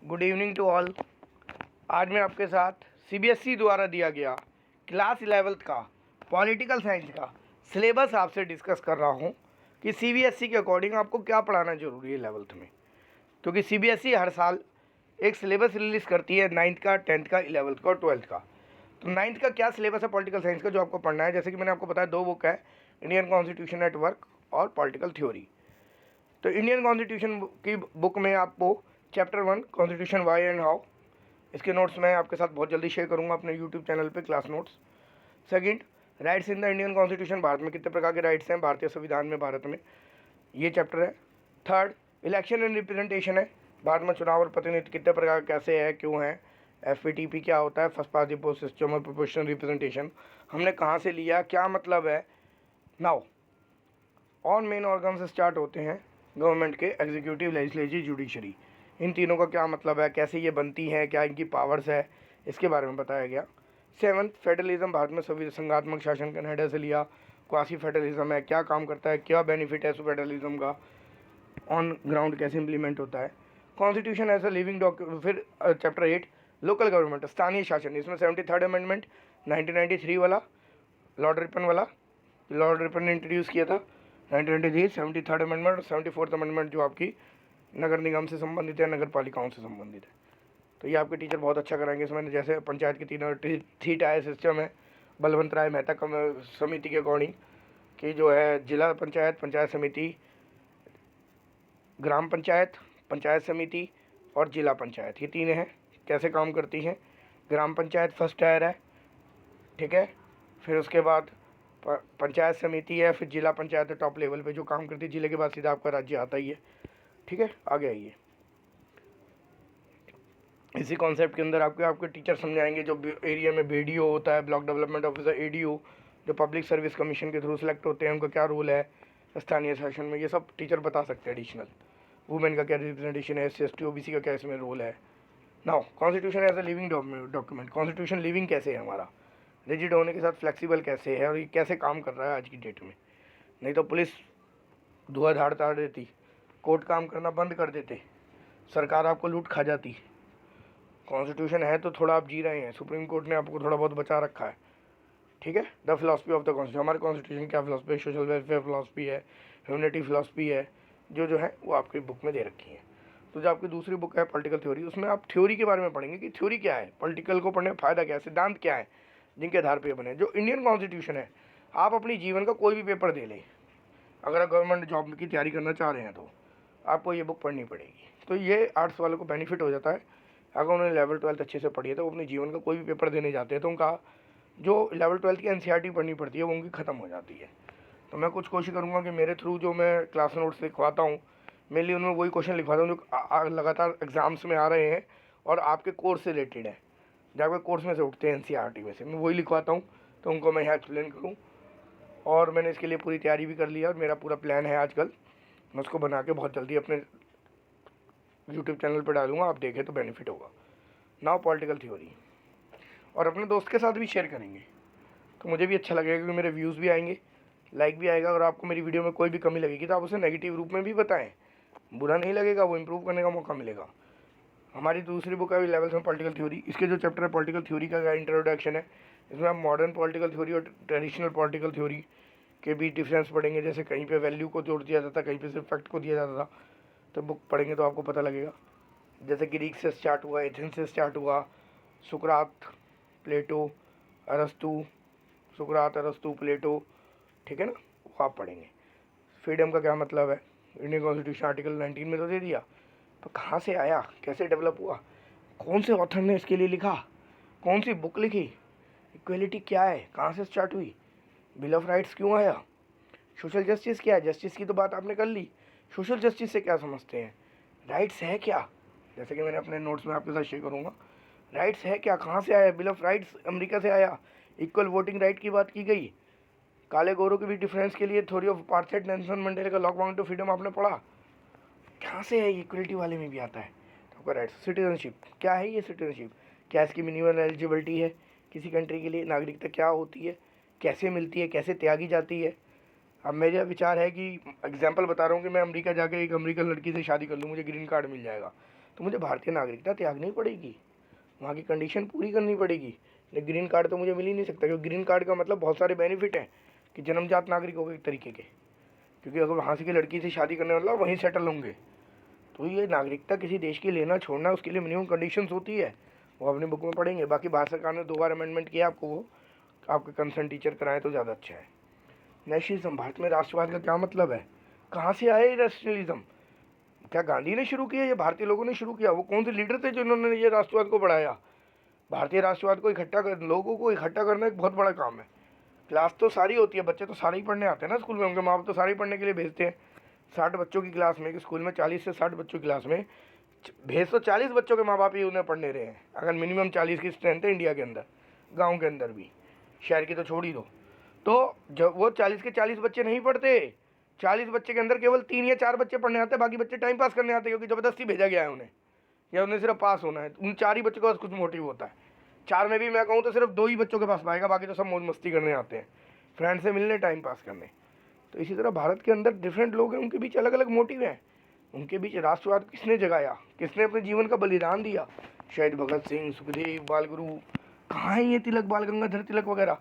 Good evening to all. आज मैं आपके साथ सीबीएसई द्वारा दिया गया क्लास 11th का पॉलिटिकल साइंस का सिलेबस आपसे डिस्कस कर रहा हूँ कि सीबीएसई के अकॉर्डिंग आपको क्या पढ़ाना जरूरी है 11th में, क्योंकि सीबीएसई हर साल एक सिलेबस रिलीज़ करती है 9th का, 10th का, 11th का और 12th का। तो 9th का क्या सिलेबस है पॉलिटिकल साइंस का जो आपको पढ़ना है। जैसे कि मैंने आपको बताया, दो बुक है, इंडियन कॉन्स्टिट्यूशन एट वर्क और पॉलिटिकल थ्योरी। तो इंडियन कॉन्स्टिट्यूशन की बुक में आपको chapter 1 constitution why and how, इसके नोट्स मैं आपके साथ बहुत जल्दी शेयर करूंगा अपने यूट्यूब चैनल पे, class notes. Second, rights in the Indian constitution, Bharat में कितने प्रकार के राइट्स हैं भारतीय संविधान में, भारत में, ये चैप्टर है। थर्ड, इलेक्शन एंड रिप्रेजेंटेशन है, भारत में चुनाव और प्रतिनिधित्व कितने प्रकार कैसे है, क्यों है, एफपीटीपी क्या होता है, first pass the post system और प्रोपोर्शनल रिप्रेजेंटेशन हमने कहाँ से लिया, क्या मतलब है। नाउ ऑन मेन ऑर्गन से स्टार्ट होते हैं गवर्नमेंट के, एग्जीक्यूटिव, लेजिस्लेटिव, जुडिशरी, इन तीनों का क्या मतलब है, कैसे ये बनती हैं, क्या इनकी पावर्स है, इसके बारे में बताया गया। सेवन्थ, फेडरलिज्म, भारत में सभी संघात्मक शासन कनाडा से लिया, क्वासी फेडरलिज्म है, क्या काम करता है, क्या बेनिफिट है फेडरलिज्म का, ऑन ग्राउंड कैसे इंप्लीमेंट होता है। Constitution as a living document. फिर चैप्टर 8 लोकल गवर्नमेंट, स्थानीय शासन, इसमें 73rd अमेंडमेंट 1993 वाला, लॉर्ड रिपन वाला, लॉर्ड रिपन ने इंट्रोड्यूस किया था 1993, 73rd अमेंडमेंट और 74th अमेंडमेंट जो आपकी नगर निगम से संबंधित है, नगर पालिकाओं से संबंधित है। तो ये आपके टीचर बहुत अच्छा कराएंगे इसमें। जैसे पंचायत के तीनों 3 टायर सिस्टम है बलवंत राय मेहता समिति के अकॉर्डिंग, कि जो है जिला पंचायत, पंचायत समिति, ग्राम पंचायत, पंचायत समिति और जिला पंचायत, ये तीन हैं, कैसे काम करती हैं। ग्राम पंचायत फर्स्ट टायर है, ठीक है। फिर उसके बाद पंचायत समिति है, फिर जिला पंचायत है टॉप लेवल पे जो काम करती है, जिले के बाद सीधा आपका राज्य आता ही है, ठीक है। आगे आइए, इसी कॉन्सेप्ट के अंदर आपके टीचर समझाएंगे जो एरिया में बीडीओ होता है, ब्लॉक डेवलपमेंट ऑफिसर, एडीओ, जो पब्लिक सर्विस कमीशन के थ्रू सेलेक्ट होते हैं, उनका क्या रोल है स्थानीय शासन में, ये सब टीचर बता सकते हैं। एडिशनल वुमेन का क्या रिप्रेजेंटेशन है, SC/ST OBC का क्या इसमें रोल है। Now constitution as a living document, constitution living कैसे है हमारा, रिजिड होने के साथ फ्लेक्सिबल कैसे है और ये कैसे काम कर रहा है आज की डेट में। नहीं तो पुलिस धुआं धाड़ देती, कोर्ट काम करना बंद कर देते, सरकार आपको लूट खा जाती। कॉन्स्टिट्यूशन है तो थोड़ा आप जी रहे हैं, सुप्रीम कोर्ट ने आपको थोड़ा बहुत बचा रखा है, ठीक है। The philosophy of the constitution, हमारे कॉन्स्टिट्यूशन क्या फिलॉसफी है, सोशल वेलफेयर फिलॉसफी है, ह्यूमनिटी फिलॉसफी है, जो है वो आपकी बुक में दे रखी है। तो जो आपकी दूसरी बुक है पॉलिटिकल थ्योरी, उसमें आप थ्योरी के बारे में पढ़ेंगे कि थ्योरी क्या है, पॉलिटिकल को पढ़ने का फ़ायदा क्या है, सिद्धांत क्या है जिनके आधार पर बने। जो इंडियन कॉन्स्टिट्यूशन है, आप अपनी जीवन का कोई भी पेपर दे लें, अगर आप गवर्नमेंट जॉब की तैयारी करना चाह रहे हैं तो आपको ये बुक पढ़नी पड़ेगी। तो ये आर्ट्स वालों को बेनिफिट हो जाता है, अगर उन्होंने 11th 12th अच्छे से पढ़ी है तो वो अपने जीवन का कोई भी पेपर देने जाते हैं तो उनका जो 11th 12th की NCERT पढ़नी पड़ती है वो उनकी ख़त्म हो जाती है। तो मैं कुछ कोशिश करूँगा कि मेरे थ्रू जो मैं क्लास नोट्स लिखवाता हूँ, मेनली उनमें वही क्वेश्चन लिखवाता हूँ जो लगातार एग्जाम्स में आ रहे हैं और आपके कोर्स से रिलेटेड है, जो आपके कोर्स में से उठते हैं NCERT में से, मैं वही लिखवाता हूँ। तो उनको मैं यहाँ एक्सप्लेन करूँ, और मैंने इसके लिए पूरी तैयारी भी कर ली है और मेरा पूरा प्लान है आजकल, मैं उसको बना के बहुत जल्दी अपने यूट्यूब चैनल पर डालूँगा, आप देखें तो बेनिफिट होगा। नाउ पॉलिटिकल थ्योरी, और अपने दोस्त के साथ भी शेयर करेंगे तो मुझे भी अच्छा लगेगा, क्योंकि मेरे व्यूज़ भी आएंगे, लाइक भी आएगा, और आपको मेरी वीडियो में कोई भी कमी लगेगी तो आप उसे नेगेटिव रूप में भी बताएं, बुरा नहीं लगेगा, वो इम्प्रूव करने का मौका मिलेगा। हमारी दूसरी बुक है 11th में पॉलिटिकल थ्योरी, इसके जो चैप्टर है पॉलिटिकल थ्योरी का इंट्रोडक्शन है, इसमें आप मॉडर्न पॉलिटिकल थ्योरी और ट्रेडिशनल पॉलिटिकल थ्योरी के बीच डिफरेंस पढ़ेंगे। जैसे कहीं पे वैल्यू को जोड़ दिया जाता, कहीं पे सिर्फ फैक्ट को दिया जाता था, तो बुक पढ़ेंगे तो आपको पता लगेगा। जैसे ग्रीक से स्टार्ट हुआ, एथेंस से स्टार्ट हुआ, सुकरात, प्लेटो, अरस्तु, सुकरात, अरस्तु, प्लेटो, ठीक है ना, वो आप पढ़ेंगे। फ्रीडम का क्या मतलब है, इंडियन कॉन्स्टिट्यूशन आर्टिकल 19 में तो दे दिया, तो कहाँ से आया, कैसे डेवलप हुआ, कौन से ऑथर ने इसके लिए लिखा, कौन सी बुक लिखी, इक्वलिटी क्या है, कहाँ से स्टार्ट हुई, बिल ऑफ राइट्स क्यों आया, सोशल जस्टिस क्या है, जस्टिस की तो बात आपने कर ली, सोशल जस्टिस से क्या समझते हैं, राइट्स है क्या, जैसे कि मैंने अपने नोट्स में आपके साथ शेयर करूँगा, राइट्स है क्या, कहाँ से आया, बिल ऑफ राइट्स अमेरिका से आया, इक्वल वोटिंग राइट की बात की गई, काले गोरों के भी डिफरेंस के लिए theory of apartheid, Nelson Mandela का लॉ बाउंड टू फ्रीडम आपने पढ़ा, कहाँ से है, इक्वलिटी वाले में भी आता है। तो आपका राइट्स, सिटीजनशिप क्या है, ये सिटीजनशिप क्या, इसकी मिनिमम एलिजिबिलिटी है किसी कंट्री के लिए, नागरिकता क्या होती है, कैसे मिलती है, कैसे त्यागी जाती है। अब मेरा विचार है कि एग्जाम्पल बता रहा हूँ कि मैं अमेरिका जाकर एक अमेरिकन लड़की से शादी कर लूँ, मुझे ग्रीन कार्ड मिल जाएगा, तो मुझे भारतीय नागरिकता त्यागनी पड़ेगी, वहाँ की कंडीशन पूरी करनी पड़ेगी। लेकिन ग्रीन कार्ड तो मुझे मिल ही नहीं सकता, क्योंकि ग्रीन कार्ड का मतलब बहुत सारे बेनिफिट हैं कि जन्मजात नागरिक हो गए एक तरीके के, क्योंकि अगर वहाँ से की लड़की से शादी करने वाला वहीं सेटल होंगे। तो ये नागरिकता किसी देश की लेना छोड़ना, उसके लिए मिनिमम कंडीशंस होती है, वो अपनी बुक में पढ़ेंगे। बाकी भारत सरकार ने 2 बार अमेंडमेंट किया आपको, वो आपके कंसर्न टीचर कराएं तो ज़्यादा अच्छा है। नेशनलिज्म, भारत में राष्ट्रवाद का क्या मतलब है, कहाँ से आया ये नेशनलिज्म? क्या गांधी ने शुरू किया या भारतीय लोगों ने शुरू किया? वो कौन से लीडर थे जिन्होंने ये राष्ट्रवाद को बढ़ाया? भारतीय राष्ट्रवाद को लोगों को इकट्ठा करना एक बहुत बड़ा काम है। क्लास तो सारी होती है, बच्चे तो सारे ही पढ़ने आते हैं ना स्कूल में, उनके माँ बाप तो सारे ही पढ़ने के लिए भेजते हैं। 60 बच्चों की क्लास में, कि स्कूल में 40 से 60 बच्चों की क्लास में भेज तो 40 बच्चों के माँ बाप ही उन्हें पढ़ने रहे हैं, अगर मिनिमम 40 की स्ट्रेंथ है इंडिया के अंदर, गाँव के अंदर भी, शहर की तो छोड़ ही दो। तो जब वो 40 के 40 बच्चे नहीं पढ़ते, 40 बच्चे के अंदर केवल 3 या 4 बच्चे पढ़ने आते हैं, बाकी बच्चे टाइम पास करने आते हैं, क्योंकि ज़बरदस्ती भेजा गया है उन्हें, या उन्हें सिर्फ पास होना है। उन 4 ही बच्चों के पास कुछ मोटिव होता है। 4 में भी मैं कहूँ तो सिर्फ 2 ही बच्चों के पास पाएगा, बाकी तो सब मौज मस्ती करने आते हैं, फ्रेंड से मिलने, टाइम पास करने। तो इसी तरह भारत के अंदर डिफरेंट लोग हैं, उनके बीच अलग अलग मोटिव हैं। उनके बीच राष्ट्रवाद किसने जगाया, किसने अपने जीवन का बलिदान दिया? शहीद भगत सिंह, सुखदेव, बालगुरु, कहाँ है ये तिलक, बाल गंगाधर तिलक वगैरह?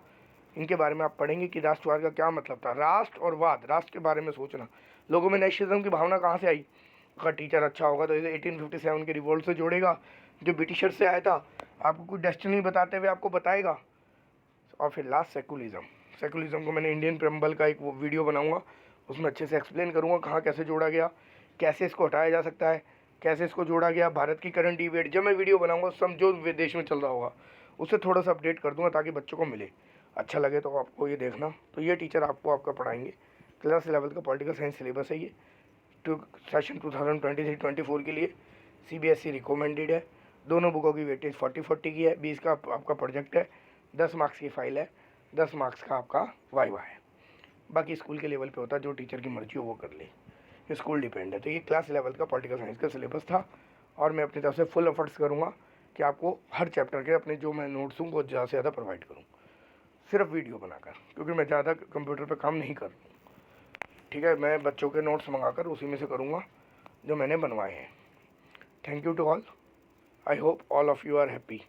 इनके बारे में आप पढ़ेंगे कि राष्ट्रवाद का क्या मतलब था। राष्ट्र और वाद, राष्ट्र के बारे में सोचना, लोगों में नेशनलिज्म की भावना कहाँ से आई? अगर टीचर अच्छा होगा तो इसे 1857 के रिवोल्ट से जोड़ेगा, जो ब्रिटिशर से आया था, आपको कुछ डेस्टिनी बताते हुए आपको बताएगा। और फिर लास्ट सेकुलरिज्म को मैंने इंडियन प्रेम्बल का एक वो वीडियो बनाऊंगा, उसमें अच्छे से एक्सप्लेन करूंगा कहाँ कैसे जोड़ा गया, कैसे इसको हटाया जा सकता है, कैसे इसको जोड़ा गया, भारत की करंट इवेंट। जब मैं वीडियो बनाऊंगा जो देश में चल रहा होगा उससे थोड़ा सा अपडेट कर दूंगा, ताकि बच्चों को मिले। अच्छा लगे तो आपको ये देखना। तो ये टीचर आपको आपका पढ़ाएंगे, क्लास 11 का पॉलिटिकल साइंस सिलेबस है ये, सेशन 2023-24 के लिए CBSE रिकमेंडेड है। दोनों बुकों की वेटेज 40-40 की है। 20 का आपका प्रोजेक्ट है, 10 मार्क्स की फाइल है, 10 मार्क्स का आपका वाइवा है। बाकी स्कूल के लेवल पे होता है, जो टीचर की मर्जी हो वो कर ले, ये स्कूल डिपेंड है। तो ये क्लास 11 का पॉलिटिकल साइंस का सिलेबस था, और मैं अपनी तरफ से फुल एफर्ट्स करूँगा कि आपको हर चैप्टर के अपने जो मैं नोट्स हूँ वो ज़्यादा से ज़्यादा प्रोवाइड करूँ, सिर्फ वीडियो बनाकर, क्योंकि मैं ज़्यादा कंप्यूटर पर काम नहीं कर रहा हूँ। ठीक है, मैं बच्चों के नोट्स मंगाकर उसी में से करूँगा जो मैंने बनवाए हैं। Thank you to all, I hope all of you are happy.